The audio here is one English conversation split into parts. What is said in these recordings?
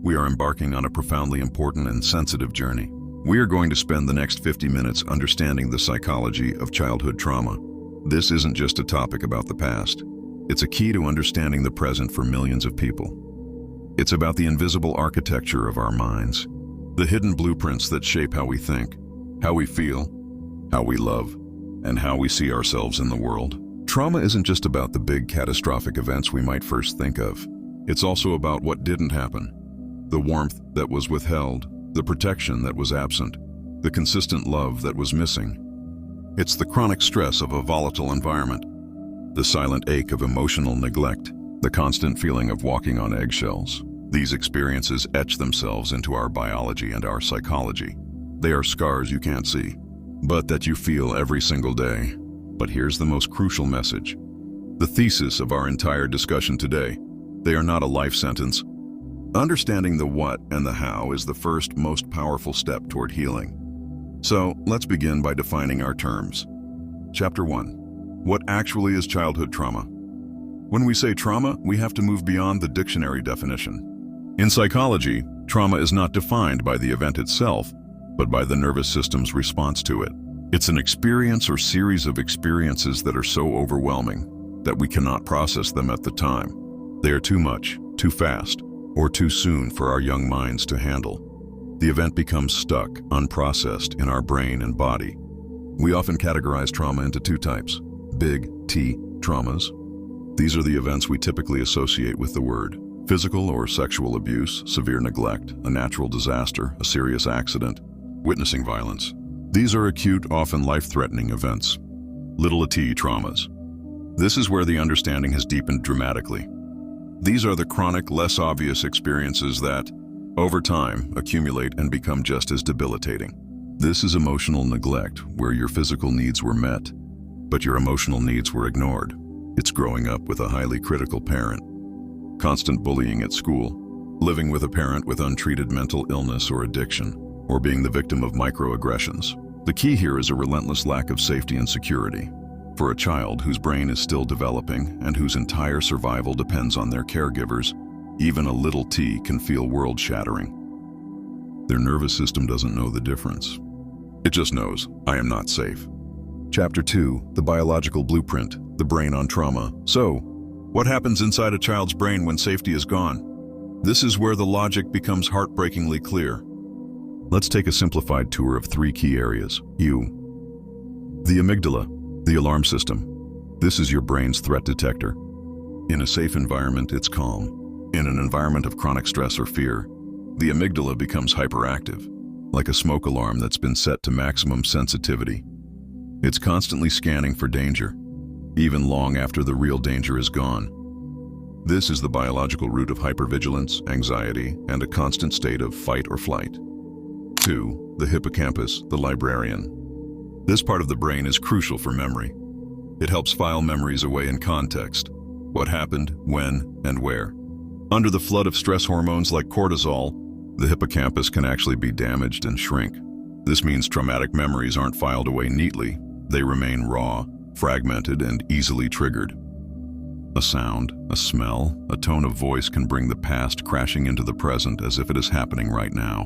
we are embarking on a profoundly important and sensitive journey. We are going to spend the next 50 minutes understanding the psychology of childhood trauma. This isn't just a topic about the past. It's a key to understanding the present for millions of people. It's about the invisible architecture of our minds, the hidden blueprints that shape how we think, how we feel, how we love, and how we see ourselves in the world. Trauma isn't just about the big catastrophic events we might first think of. It's also about what didn't happen, the warmth that was withheld, the protection that was absent, the consistent love that was missing. It's the chronic stress of a volatile environment, the silent ache of emotional neglect, the constant feeling of walking on eggshells. These experiences etch themselves into our biology and our psychology. They are scars you can't see, but that you feel every single day. But here's the most crucial message. The thesis of our entire discussion today. They are not a life sentence. Understanding the what and the how is the first, most powerful step toward healing. So, let's begin by defining our terms. Chapter 1. What actually is childhood trauma? When we say trauma, we have to move beyond the dictionary definition. In psychology, trauma is not defined by the event itself, but by the nervous system's response to it. It's an experience or series of experiences that are so overwhelming that we cannot process them at the time. They are too much, too fast, or too soon for our young minds to handle. The event becomes stuck, unprocessed in our brain and body. We often categorize trauma into two types: big T traumas. These are the events we typically associate with the word: physical or sexual abuse, severe neglect, a natural disaster, a serious accident, witnessing violence. These are acute, often life-threatening events. Little T traumas. This is where the understanding has deepened dramatically. These are the chronic, less obvious experiences that, over time, accumulate and become just as debilitating. This is emotional neglect, where your physical needs were met, but your emotional needs were ignored. It's growing up with a highly critical parent, constant bullying at school, living with a parent with untreated mental illness or addiction, or being the victim of microaggressions. The key here is a relentless lack of safety and security. For a child whose brain is still developing and whose entire survival depends on their caregivers, even a little T can feel world-shattering. Their nervous system doesn't know the difference. It just knows, I am not safe. Chapter 2, the biological blueprint, the brain on trauma. So, what happens inside a child's brain when safety is gone? This is where the logic becomes heartbreakingly clear. Let's take a simplified tour of three key areas. The amygdala, the alarm system. This is your brain's threat detector. In a safe environment, it's calm. In an environment of chronic stress or fear, the amygdala becomes hyperactive, like a smoke alarm that's been set to maximum sensitivity. It's constantly scanning for danger, even long after the real danger is gone. This is the biological root of hypervigilance, anxiety, and a constant state of fight or flight. 2. The hippocampus, the librarian. This part of the brain is crucial for memory. It helps file memories away in context. What happened, when, and where. Under the flood of stress hormones like cortisol, the hippocampus can actually be damaged and shrink. This means traumatic memories aren't filed away neatly. They remain raw, fragmented, and easily triggered. A sound, a smell, a tone of voice can bring the past crashing into the present as if it is happening right now.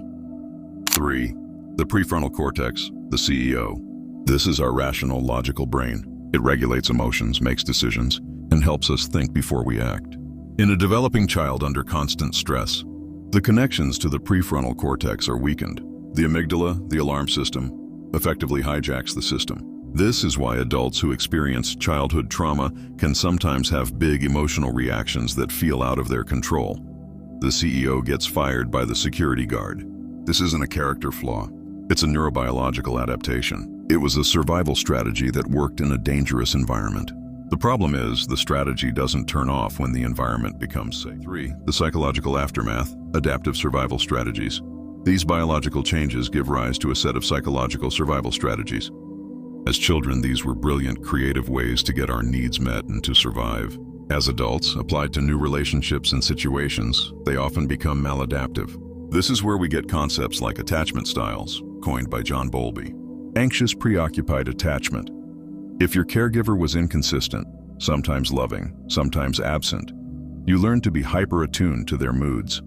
3. The prefrontal cortex, the CEO. This is our rational, logical brain. It regulates emotions, makes decisions, and helps us think before we act. In a developing child under constant stress, the connections to the prefrontal cortex are weakened. The amygdala, the alarm system, effectively hijacks the system. This is why adults who experience childhood trauma can sometimes have big emotional reactions that feel out of their control. The CEO gets fired by the security guard. This isn't a character flaw. It's a neurobiological adaptation. It was a survival strategy that worked in a dangerous environment. The problem is, the strategy doesn't turn off when the environment becomes safe. 3. The psychological aftermath, adaptive survival strategies. These biological changes give rise to a set of psychological survival strategies. As children, these were brilliant, creative ways to get our needs met and to survive. As adults, applied to new relationships and situations, they often become maladaptive. This is where we get concepts like attachment styles, coined by John Bowlby. Anxious, preoccupied attachment. If your caregiver was inconsistent, sometimes loving, sometimes absent, you learn to be hyper-attuned to their moods.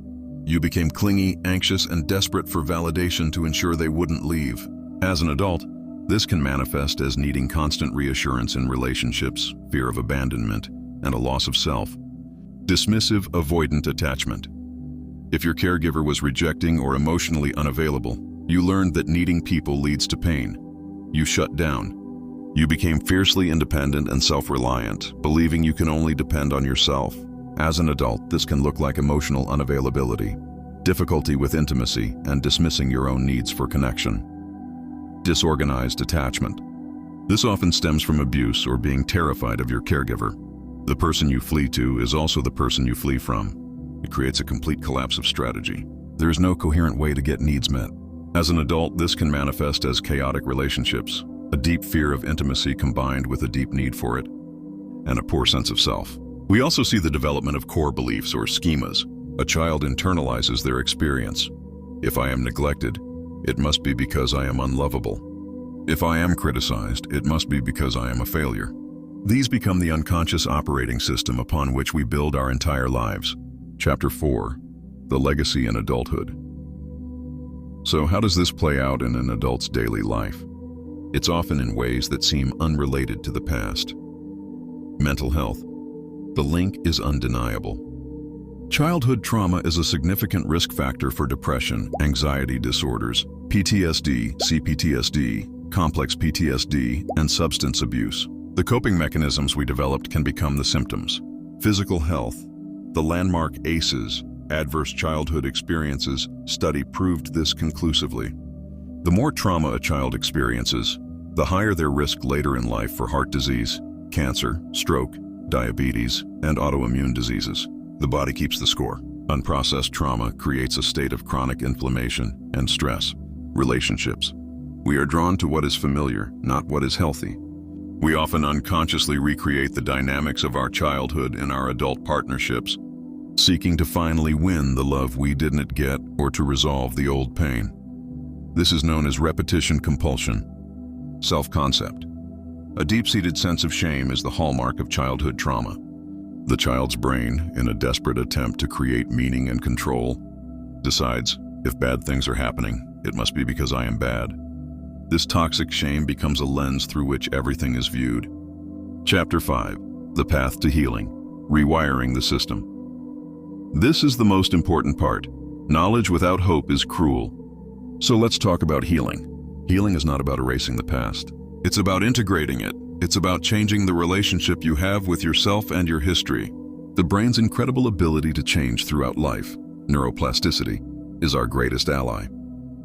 You became clingy, anxious, and desperate for validation to ensure they wouldn't leave. As an adult, this can manifest as needing constant reassurance in relationships, fear of abandonment, and a loss of self. Dismissive, avoidant attachment. If your caregiver was rejecting or emotionally unavailable, you learned that needing people leads to pain. You shut down. You became fiercely independent and self-reliant, believing you can only depend on yourself. As an adult, this can look like emotional unavailability, difficulty with intimacy, and dismissing your own needs for connection. Disorganized attachment. This often stems from abuse or being terrified of your caregiver. The person you flee to is also the person you flee from. It creates a complete collapse of strategy. There is no coherent way to get needs met. As an adult, this can manifest as chaotic relationships, a deep fear of intimacy combined with a deep need for it, and a poor sense of self. We also see the development of core beliefs or schemas. A child internalizes their experience. If I am neglected, it must be because I am unlovable. If I am criticized, it must be because I am a failure. These become the unconscious operating system upon which we build our entire lives. Chapter 4. The Legacy in Adulthood. So how does this play out in an adult's daily life? It's often in ways that seem unrelated to the past. Mental health. The link is undeniable. Childhood trauma is a significant risk factor for depression, anxiety disorders, PTSD, CPTSD, complex PTSD, and substance abuse. The coping mechanisms we developed can become the symptoms. Physical health. The landmark ACEs, Adverse Childhood Experiences, study proved this conclusively. The more trauma a child experiences, the higher their risk later in life for heart disease, cancer, stroke, diabetes, and autoimmune diseases. The body keeps the score. Unprocessed trauma creates a state of chronic inflammation and stress. Relationships. We are drawn to what is familiar, not what is healthy. We often unconsciously recreate the dynamics of our childhood in our adult partnerships, seeking to finally win the love we didn't get or to resolve the old pain. This is known as repetition compulsion. Self-concept. A deep-seated sense of shame is the hallmark of childhood trauma. The child's brain, in a desperate attempt to create meaning and control, decides, if bad things are happening, it must be because I am bad. This toxic shame becomes a lens through which everything is viewed. Chapter 5. The Path to Healing. Rewiring the System. This is the most important part. Knowledge without hope is cruel. So let's talk about healing. Healing is not about erasing the past. It's about integrating it. It's about changing the relationship you have with yourself and your history. The brain's incredible ability to change throughout life, neuroplasticity, is our greatest ally.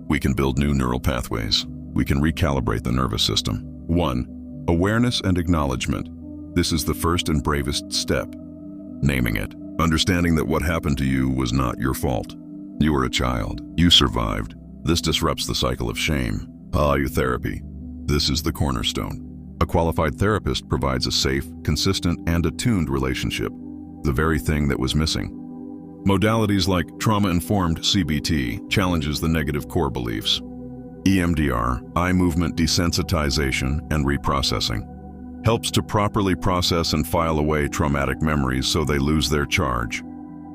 We can build new neural pathways. We can recalibrate the nervous system. 1. Awareness and acknowledgement. This is the first and bravest step. Naming it. Understanding that what happened to you was not your fault. You were a child. You survived. This disrupts the cycle of shame. Therapy. This is the cornerstone. A qualified therapist provides a safe, consistent, and attuned relationship, the very thing that was missing. Modalities like trauma-informed CBT challenges the negative core beliefs. EMDR, eye movement desensitization and reprocessing, helps to properly process and file away traumatic memories so they lose their charge.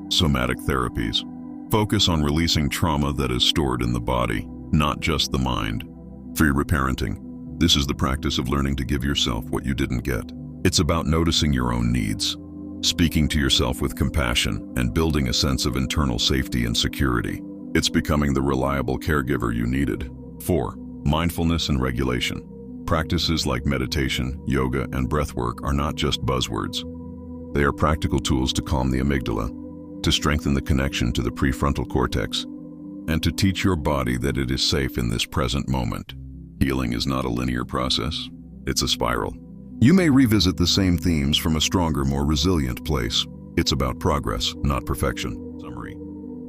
Somatic therapies focus on releasing trauma that is stored in the body, not just the mind. Free reparenting. This is the practice of learning to give yourself what you didn't get. It's about noticing your own needs, speaking to yourself with compassion, and building a sense of internal safety and security. It's becoming the reliable caregiver you needed. 4. Mindfulness and regulation. Practices like meditation, yoga, and breathwork are not just buzzwords. They are practical tools to calm the amygdala, to strengthen the connection to the prefrontal cortex, and to teach your body that it is safe in this present moment. Healing is not a linear process, it's a spiral. You may revisit the same themes from a stronger, more resilient place. It's about progress, not perfection. Summary.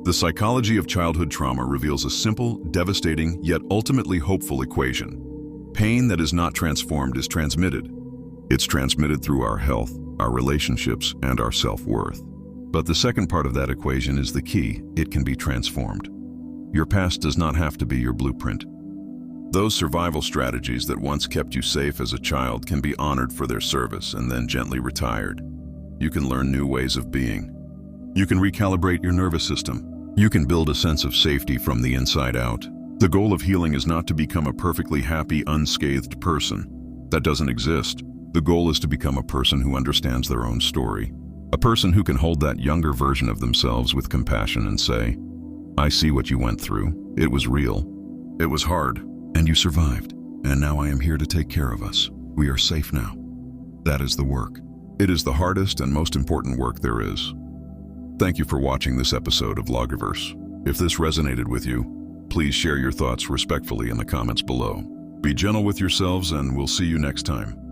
The psychology of childhood trauma reveals a simple, devastating, yet ultimately hopeful equation. Pain that is not transformed is transmitted. It's transmitted through our health, our relationships, and our self-worth. But the second part of that equation is the key. It can be transformed. Your past does not have to be your blueprint. Those survival strategies that once kept you safe as a child can be honored for their service and then gently retired. You can learn new ways of being. You can recalibrate your nervous system. You can build a sense of safety from the inside out. The goal of healing is not to become a perfectly happy, unscathed person. That doesn't exist. The goal is to become a person who understands their own story. A person who can hold that younger version of themselves with compassion and say, I see what you went through. It was real. It was hard. And you survived. And now I am here to take care of us. We are safe now. That is the work. It is the hardest and most important work there is. Thank you for watching this episode of Loggerverse. If this resonated with you, please share your thoughts respectfully in the comments below. Be gentle with yourselves, and we'll see you next time.